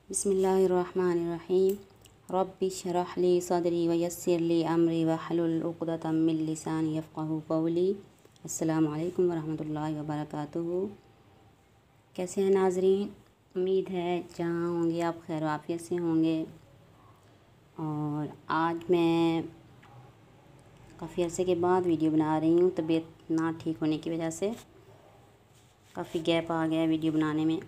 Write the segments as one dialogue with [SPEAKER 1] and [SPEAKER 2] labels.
[SPEAKER 1] बिस्मिल्लाहिर्रहमानिर्रहीम। रब्बि इश्रह ली सदरी वयस्सिर ली अमरी वहलुल उक़दतम मिन लिसानी यफ़क़हू क़ौली। अस्सलामु अलैकुम वरहमतुल्लाहि वबरकातुहू। कैसे हैं नाज़रीन? उम्मीद है जहाँ होंगे आप खैर आफ़ियत से होंगे। और आज मैं काफ़ी अरसे के बाद वीडियो बना रही हूँ। तबीयत ना ठीक होने की वजह से काफ़ी गैप आ गया वीडियो बनाने में।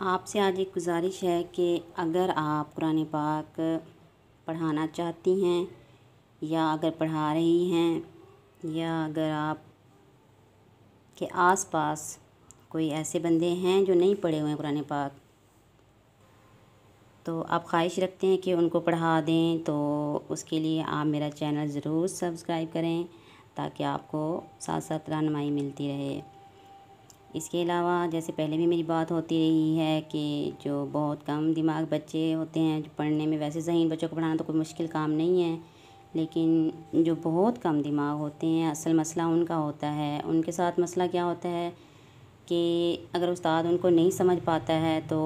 [SPEAKER 1] आपसे आज एक गुजारिश है कि अगर आप कुरान पाक पढ़ाना चाहती हैं या अगर पढ़ा रही हैं या अगर आप के आसपास कोई ऐसे बंदे हैं जो नहीं पढ़े हुए हैं कुरान पाक, तो आप ख्वाहिश रखते हैं कि उनको पढ़ा दें, तो उसके लिए आप मेरा चैनल ज़रूर सब्सक्राइब करें ताकि आपको साथ साथ रहनुमाई मिलती रहे। इसके अलावा जैसे पहले भी मेरी बात होती रही है कि जो बहुत कम दिमाग बच्चे होते हैं जो पढ़ने में, वैसे ज़हीन बच्चों को पढ़ाना तो कोई मुश्किल काम नहीं है, लेकिन जो बहुत कम दिमाग होते हैं असल मसला उनका होता है। उनके साथ मसला क्या होता है कि अगर उस्ताद उनको नहीं समझ पाता है तो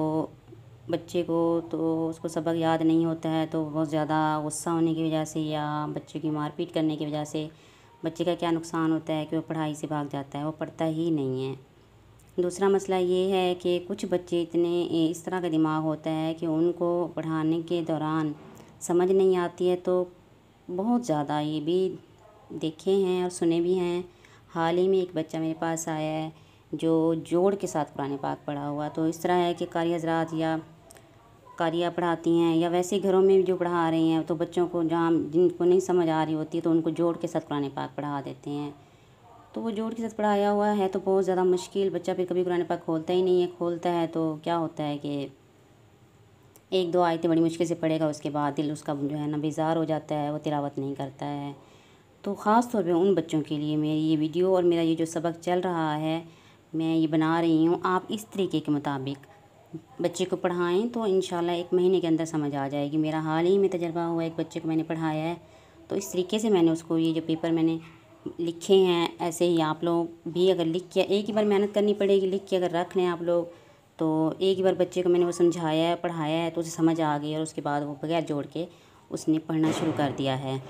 [SPEAKER 1] बच्चे को तो उसको सबक याद नहीं होता है, तो बहुत ज़्यादा गुस्सा होने की वजह से या बच्चे की मारपीट करने की वजह से बच्चे का क्या नुकसान होता है कि वो पढ़ाई से भाग जाता है, वो पढ़ता ही नहीं है। दूसरा मसला ये है कि कुछ बच्चे इतने इस तरह का दिमाग होता है कि उनको पढ़ाने के दौरान समझ नहीं आती है, तो बहुत ज़्यादा ये भी देखे हैं और सुने भी हैं। हाल ही में एक बच्चा मेरे पास आया है जो जोड़ के साथ कुरान पाक पढ़ा हुआ। तो इस तरह है कि कारी हज़रात या कारिया पढ़ाती हैं या वैसे घरों में भी जो पढ़ा रही हैं, तो बच्चों को जहाँ जिनको नहीं समझ आ रही होती है तो उनको जोड़ के साथ कुरान पाक पढ़ा देते हैं। तो वो जोड़ के साथ पढ़ाया हुआ है तो बहुत ज़्यादा मुश्किल, बच्चा फिर कभी कुरान पाक खोलता ही नहीं है। खोलता है तो क्या होता है कि एक दो आयतें बड़ी मुश्किल से पढ़ेगा, उसके बाद दिल उसका जो है ना बेजार हो जाता है, वो तिलावत नहीं करता है। तो ख़ास तौर पे उन बच्चों के लिए मेरी ये वीडियो और मेरा ये जो सबक चल रहा है मैं ये बना रही हूँ। आप इस तरीके के मुताबिक बच्चे को पढ़ाएं तो इंशाल्लाह 1 महीने के अंदर समझ आ जाएगी। मेरा हाल ही में तजर्बा हुआ, एक बच्चे को मैंने पढ़ाया है तो इस तरीके से मैंने उसको ये जो पेपर मैंने लिखे हैं ऐसे ही आप लोग भी अगर लिख के, एक ही बार मेहनत करनी पड़ेगी, लिख के अगर रख लें आप लोग तो एक ही बार बच्चे को मैंने वो समझाया है, पढ़ाया है तो उसे समझ आ गई और उसके बाद वो बगैर जोड़ के उसने पढ़ना शुरू कर दिया है।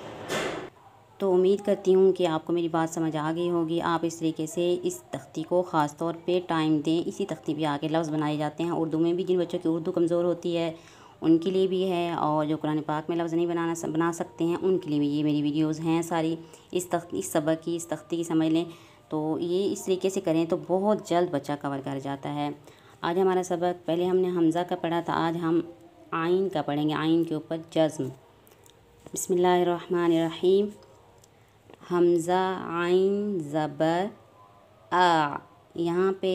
[SPEAKER 1] तो उम्मीद करती हूँ कि आपको मेरी बात समझ आ गई होगी। आप इस तरीके से इस तख्ती को ख़ास तौर पे टाइम दें। इसी तख्ती पे आके लफ्ज़ बनाए जाते हैं उर्दू में भी। जिन बच्चों की उर्दू कमज़ोर होती है उनके लिए भी है, और जो कुरान पाक में लफ्ज़ नहीं बना सकते हैं उनके लिए भी ये मेरी वीडियोज़ हैं सारी। इस सबक की, इस तख्ती की समझ लें तो ये इस तरीके से करें तो बहुत जल्द बच्चा कवर कर जाता है। आज हमारा सबक, पहले हमने हमज़ा का पढ़ा था, आज हम आइन का पढ़ेंगे। आइन के ऊपर जज़्म। बिस्मिल्लाहिर्रहमानिर्रहीम। हमज़ा आइन ज़बर आ। यहाँ पे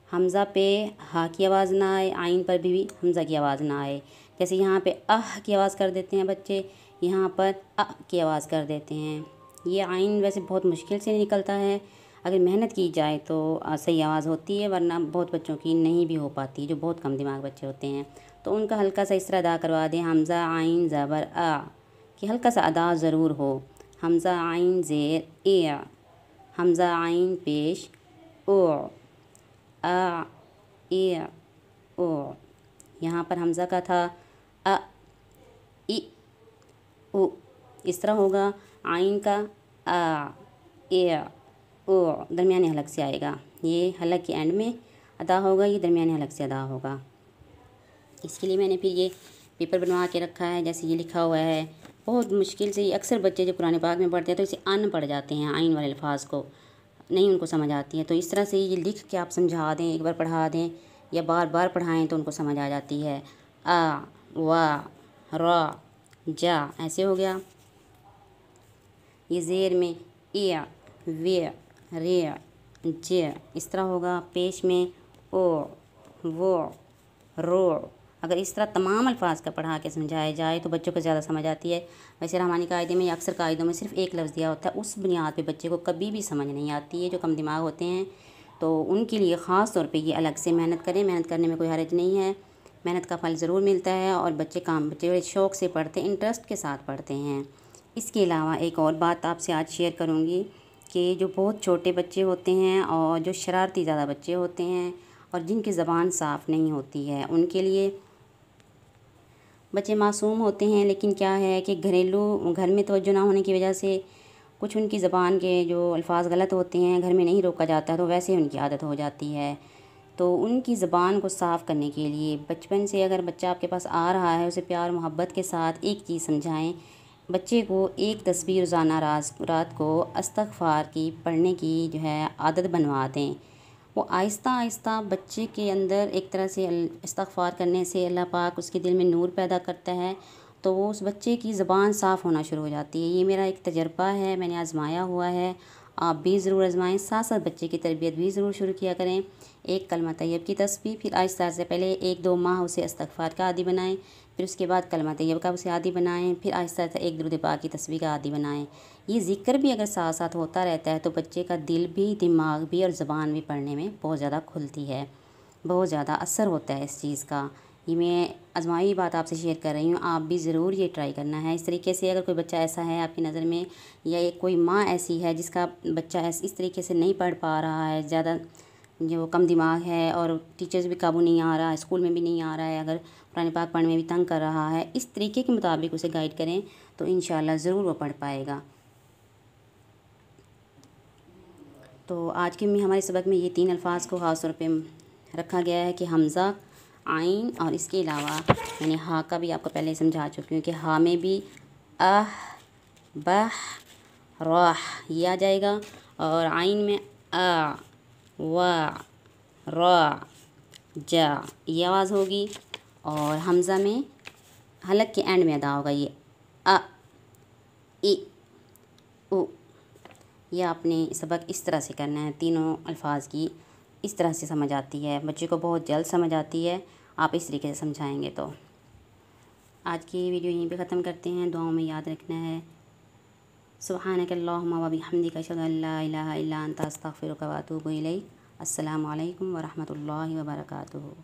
[SPEAKER 1] हमज़ा पे हा की आवाज़ ना आए, आइन पर भी हमज़ा की आवाज़ ना आए। जैसे यहाँ पे अह की आवाज़ कर देते हैं बच्चे, यहाँ पर अ की आवाज़ कर देते हैं। ये आइन वैसे बहुत मुश्किल से निकलता है, अगर मेहनत की जाए तो सही आवाज़ होती है, वरना बहुत बच्चों की नहीं भी हो पाती, जो बहुत कम दिमाग बच्चे होते हैं। तो उनका हल्का सा इस तरह अदा करवा दें, हमज़ा आइन ज़बर आ, कि हल्का सा अदा ज़रूर हो। हमज़ा आइन ज़ेर ए, हमज़ा आइन पेश ओ, आ ए ओ। यहाँ पर हमज़ा का था अ इ उ, इस तरह होगा। आइन का आ ए ओ दरमियाने हलक से आएगा, ये हलक के एंड में अदा होगा, ये दरमियाने हलक से अदा होगा। इसके लिए मैंने फिर ये पेपर बनवा के रखा है, जैसे ये लिखा हुआ है। बहुत मुश्किल से अक्सर बच्चे जो कुरान पाक में पढ़ते हैं तो इसे अन पढ़ जाते हैं, आइन वाले अल्फाज को नहीं उनको समझ आती है। तो इस तरह से ये लिख के आप समझा दें, एक बार पढ़ा दें या बार बार पढ़ाएं तो उनको समझ आ जाती है। आ वा रा जा, ऐसे हो गया। ये ज़ेर में ए वे रे जे, इस तरह होगा। पेश में ओ वो रो। अगर इस तरह तमाम अल्फाज का पढ़ा के समझाया जाए तो बच्चों को ज़्यादा समझ आती है। वैसे रहमानी कायदे में या अक्सर कायदों में सिर्फ एक लफ्ज़ दिया होता है, उस बुनियाद पे बच्चे को कभी भी समझ नहीं आती है। जो कम दिमाग होते हैं तो उनके लिए ख़ास तौर पे ये अलग से मेहनत करें। मेहनत करने में कोई हर्ज नहीं है, मेहनत का फल ज़रूर मिलता है, और बच्चे बड़े शौक़ से पढ़ते हैं, इंटरेस्ट के साथ पढ़ते हैं। इसके अलावा एक और बात आपसे आज शेयर करूँगी कि जो बहुत छोटे बच्चे होते हैं और जो शरारती ज़्यादा बच्चे होते हैं, और जिनकी ज़बान साफ़ नहीं होती है उनके लिए। बच्चे मासूम होते हैं, लेकिन क्या है कि घरेलू घर में तवज्जो ना होने की वजह से कुछ उनकी ज़बान के जो अल्फाज गलत होते हैं, घर में नहीं रोका जाता, तो वैसे उनकी आदत हो जाती है। तो उनकी ज़बान को साफ़ करने के लिए बचपन से अगर बच्चा आपके पास आ रहा है, उसे प्यार मोहब्बत के साथ एक चीज़ समझाएं। बच्चे को एक तस्बीह रोज़ाना रात को इस्तग़फ़ार की पढ़ने की जो है आदत बनवा दें। वो आहिस्ता आहिस्ता बच्चे के अंदर एक तरह से इस्तग़फ़ार करने से अल्लाह पाक उसके दिल में नूर पैदा करता है, तो वो उस बच्चे की ज़बान साफ़ होना शुरू हो जाती है। ये मेरा एक तजर्बा है, मैंने आज़माया हुआ है। आप भी ज़रूर आज़माएं, साथ साथ बच्चे की तरबियत भी ज़रूर शुरू किया करें। एक कलमा तैयब की तस्बीह, फिर आहिस्ता से पहले 1-2 माह उसे इस्तग़फ़ार का आदी बनाएं, फिर उसके बाद कलमा तैयब का उसे आदी बनाएं, फिर आहिस्ता से एक दुरूद पाक की तस्बीह का आदी बनाएं। ये ज़िक्र भी अगर साथ साथ होता रहता है तो बच्चे का दिल भी, दिमाग भी और ज़बान भी पढ़ने में बहुत ज़्यादा खुलती है, बहुत ज़्यादा असर होता है इस चीज़ का। ये मैं आज़माई बात आपसे शेयर कर रही हूँ, आप भी ज़रूर ये ट्राई करना है। इस तरीके से अगर कोई बच्चा ऐसा है आपकी नज़र में, या कोई माँ ऐसी है जिसका बच्चा इस तरीके से नहीं पढ़ पा रहा है, ज़्यादा जो कम दिमाग है और टीचर्स भी काबू नहीं आ रहा है, स्कूल में भी नहीं आ रहा है, अगर कुरान पाक पढ़ने में भी तंग कर रहा है, इस तरीके के मुताबिक उसे गाइड करें तो इंशाल्लाह ज़रूर वो पढ़ पाएगा। तो आज के में हमारे सबक में ये 3 अल्फाज को ख़ास तौर पे रखा गया है कि हमज़ा, आइन, और इसके अलावा मैंने हा का भी आपको पहले समझा चुकी हूँ कि हा में भी आह, बाह, राह ये आ जाएगा, और आइन में आ, वा, रा, जा ये आवाज़ होगी, और हमज़ा में हलक के एंड में अदा होगा ये अ, इ, उ। ये आपने सबक इस तरह से करना है, तीनों अल्फाज की इस तरह से समझ आती है, बच्चे को बहुत जल्द समझ आती है आप इस तरीके से समझाएंगे तो। आज की वीडियो यहीं पे ख़त्म करते हैं, दुआओं में याद रखना है। सुब्हानक अल्लाहुम्मा व बिहम्दिका अशहदु अन ला इलाहा इल्ला अंता अस्तगफिरुका व अतूबु इलैक। अस्सलामु अलैकुम व रहमतुल्लाहि व बरकातुहू।